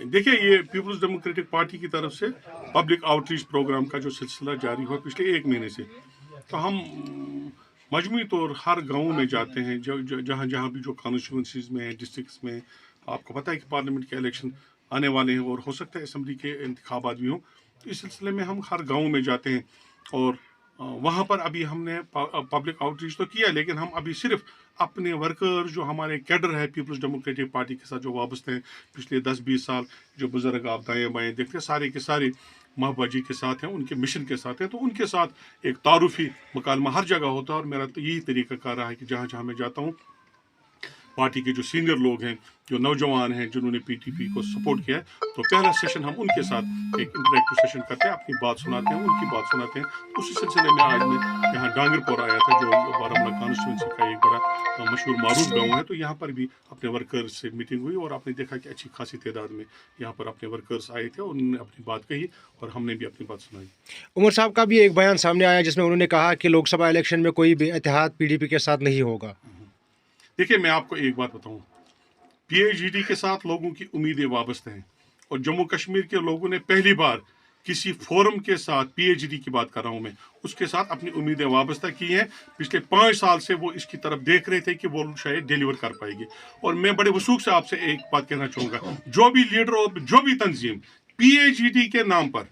देखिए, ये peoples democratic party की तरफ से पब्लिक आउटरीच प्रोग्राम का जो सिलसिला जारी हुआ पिछले 1 महीने से, तो हम मजमूई तौर हर गांव में जाते हैं, जहाँ जहाँ भी जो कॉन्स्टिट्यूंसीज में, डिस्ट्रिक्ट्स में, आपको पता है कि पार्लियामेंट के इलेक्शन आने वाले हैं और हो सकता है असम्बली के इंतखाबात भी हों, तो इस सिलसिले में हम हर गाँव में जाते हैं। और वहाँ पर अभी हमने पब्लिक आउटरीच तो किया, लेकिन हम अभी सिर्फ अपने वर्कर्स, जो हमारे कैडर है पीपल्स डेमोक्रेटिक पार्टी के साथ जो वाबस्ते हैं पिछले 10-20 साल, जो बुजुर्ग आप दाएँ बाएँ देखते हैं, सारे के सारे महबूबा जी के साथ हैं, उनके मिशन के साथ हैं, तो उनके साथ एक तारुफी मुकालमा हर जगह होता है। और मेरा तो यही तरीका कार रहा है कि जहाँ जहाँ मैं जाता हूँ, पार्टी के जो सीनियर लोग हैं, जो नौजवान हैं, जिन्होंने पीटीपी को सपोर्ट किया है, तो पहला सेशन हम उनके साथ एक इंटरेक्टिव सेशन करते हैं, अपनी बात सुनाते हैं, उनकी बात सुनाते हैं। उसी सिलसिले में आज मैं यहाँ डांगरपुर आया था, जो बारामूला कॉन्स्टिट्यूंसी का एक बड़ा मशहूर मारूफ गाँव है, तो यहाँ पर भी अपने वर्कर्स से मीटिंग हुई और आपने देखा कि अच्छी खासी तादाद में यहाँ पर अपने वर्कर्स आए थे और उन्होंने अपनी बात कही और हमने भी अपनी बात सुनाई। उमर साहब का भी एक बयान सामने आया जिसमें उन्होंने कहा कि लोकसभा इलेक्शन में कोई भी इत्तेहाद पीडीपी के साथ नहीं होगा। देखिए, मैं आपको एक बात बताऊं, पीएचडी के साथ लोगों की उम्मीदें वाबस्ते हैं और जम्मू कश्मीर के लोगों ने पहली बार किसी फोरम के साथ, पीएचडी की बात कर रहा हूं मैं, उसके साथ अपनी उम्मीदें वाबस्ता की हैं। पिछले 5 साल से वो इसकी तरफ देख रहे थे कि वो शायद डिलीवर कर पाएगी। और मैं बड़े वसूख से आपसे एक बात कहना चाहूँगा, जो भी लीडर और जो भी तंजीम पीएचडी के नाम पर,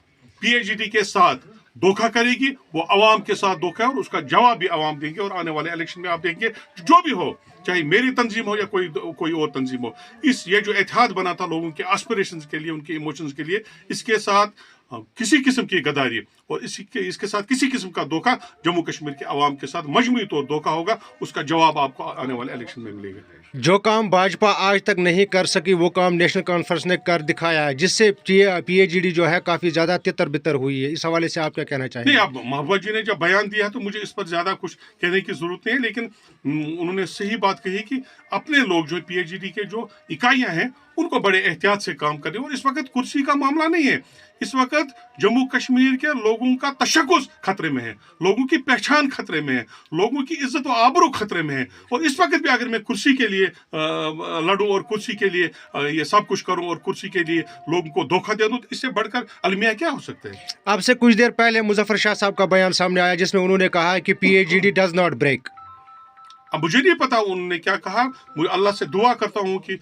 पीएचडी के साथ धोखा करेगी, वो अवाम के साथ धोखा है और उसका जवाब भी अवाम देंगे। और आने वाले इलेक्शन में आप देखेंगे, जो भी हो, चाहे मेरी तंजीम हो या कोई और तंजीम हो, ये जो इत्तेहाद बना था लोगों के एस्पिरेशंस के लिए, उनके इमोशंस के लिए, इसके साथ किसी किस्म की गद्दारी और इसके साथ किसी किस्म का धोखा जम्मू कश्मीर के अवाम के साथ मजमूई तौर धोखा होगा, उसका जवाब आपको आने वाले इलेक्शन में मिलेगा। जो काम भाजपा आज तक नहीं कर सकी, वो काम नेशनल कॉन्फ्रेंस ने कर दिखाया है, जिससे पीएचडी जो है काफ़ी ज़्यादा तितर बितर हुई है। इस हवाले से आप क्या कहना चाहेंगे? नहीं, अब महबूबा जी ने जब बयान दिया तो मुझे इस पर ज़्यादा कुछ कहने की ज़रूरत नहीं है, लेकिन उन्होंने सही बात कही कि अपने लोग जो पीएचडी के जो इकाइयाँ हैं, उनको बड़े एहतियात से काम करें। और इस वक्त कुर्सी का मामला नहीं है, इस वक्त जम्मू कश्मीर के लोगों का तशक्कुस खतरे में है, लोगों की पहचान खतरे में है, लोगों की इज्जत और आबरू खतरे में है। और इस वक्त भी अगर मैं कुर्सी के लिए लड़ूं और कुर्सी के लिए ये सब कुछ करूं और कुर्सी के लिए लोगों को धोखा दे दूं, तो इससे बढ़कर अलमिया क्या हो सकता है? आपसे कुछ देर पहले मुजफ्फर शाह साहब का बयान सामने आया जिसमें उन्होंने कहा कि पीएचडी डज नॉट ब्रेक। अब मुझे नहीं पता उन्होंने क्या कहा, मुझे अल्लाह से दुआ करता हूं कि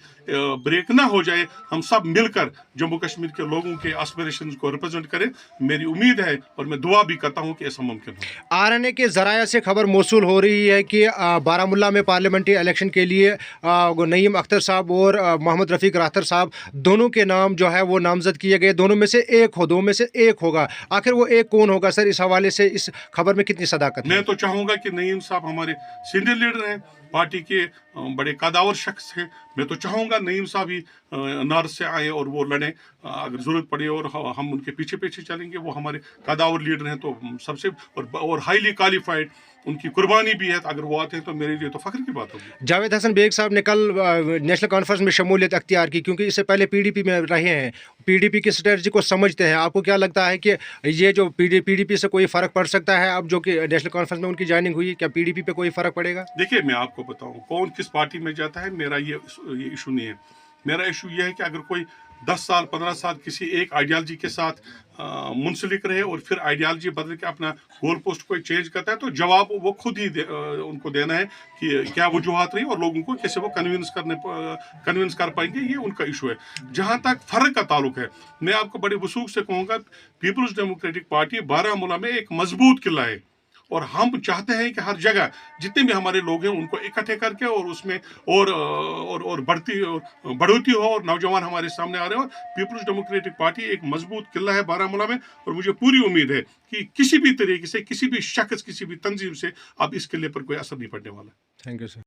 ब्रेक ना हो जाए, हम सब मिलकर जम्मू कश्मीर के लोगों के एस्पिरेशंस को रिप्रेजेंट करें। मेरी उम्मीद है और मैं दुआ भी करता हूं कि ऐसा मुमकिन हो। आरएनए के जराया से खबर मौसूल हो रही है कि बारामूला में पार्लियामेंट्री इलेक्शन के लिए नईम अख्तर साहब और मोहम्मद रफ़ीक राथर साहब, दोनों के नाम जो है वो नामजद किए गए। दोनों में से एक होगा। आखिर वो एक कौन होगा सर? इस हवाले से इस खबर में कितनी सदाकत है? मैं तो चाहूंगा कि नईम साहब हमारे सीनियर लीडर हैं, पार्टी के बड़े कदावर शख्स हैं। मैं तो चाहूँगा नईम साहब ही नार्थ से आए और वो लड़ें, अगर ज़रूरत पड़े, और हम उनके पीछे पीछे चलेंगे। वो हमारे कदावर लीडर हैं, तो सबसे और हाईली क्वालिफाइड, उनकी कुर्बानी भी है। तो अगर वो आते हैं तो मेरे लिए तो फ़ख्र की बात होगी। जावेद हसन बेग साहब ने कल नेशनल कॉन्फ्रेंस में शमूलियत अख्तियार की, क्योंकि इससे पहले पीडीपी में रहे हैं, पीडीपी की स्ट्रेटजी को समझते हैं। आपको क्या लगता है कि ये जो पीडीपी से कोई फ़र्क पड़ सकता है अब जो कि नेशनल कॉन्फ्रेंस में उनकी ज्वाइनिंग हुई, क्या पीडीपी पे कोई फ़र्क पड़ेगा? देखिए, मैं आपको बताऊँ, कौन किस पार्टी में जाता है, मेरा ये इशू नहीं है। मेरा इशू ये है कि अगर कोई 10 साल 15 साल किसी एक आइडियालॉजी के साथ मुंसलिक रहे और फिर आइडियालॉजी बदल के अपना गोल पोस्ट कोई चेंज करता है, तो जवाब वो खुद ही उनको देना है कि क्या वजूहत रही और लोगों को कैसे वो कन्विंस कर पाएंगे। ये उनका इशू है। जहाँ तक फ़र्क का ताल्लुक है, मैं आपको बड़े वसूख से कहूँगा, पीपल्स डेमोक्रेटिक पार्टी बारामूला में एक मजबूत किला है और हम चाहते हैं कि हर जगह जितने भी हमारे लोग हैं उनको इकट्ठे करके और उसमें और बढ़ोतरी हो और नौजवान हमारे सामने आ रहे हैं। और पीपल्स डेमोक्रेटिक पार्टी एक मजबूत किला है बारामूला में, और मुझे पूरी उम्मीद है कि किसी भी तरीके से, किसी भी शख्स, किसी भी तंजीम से अब इस किले पर कोई असर नहीं पड़ने वाला। Thank you sir.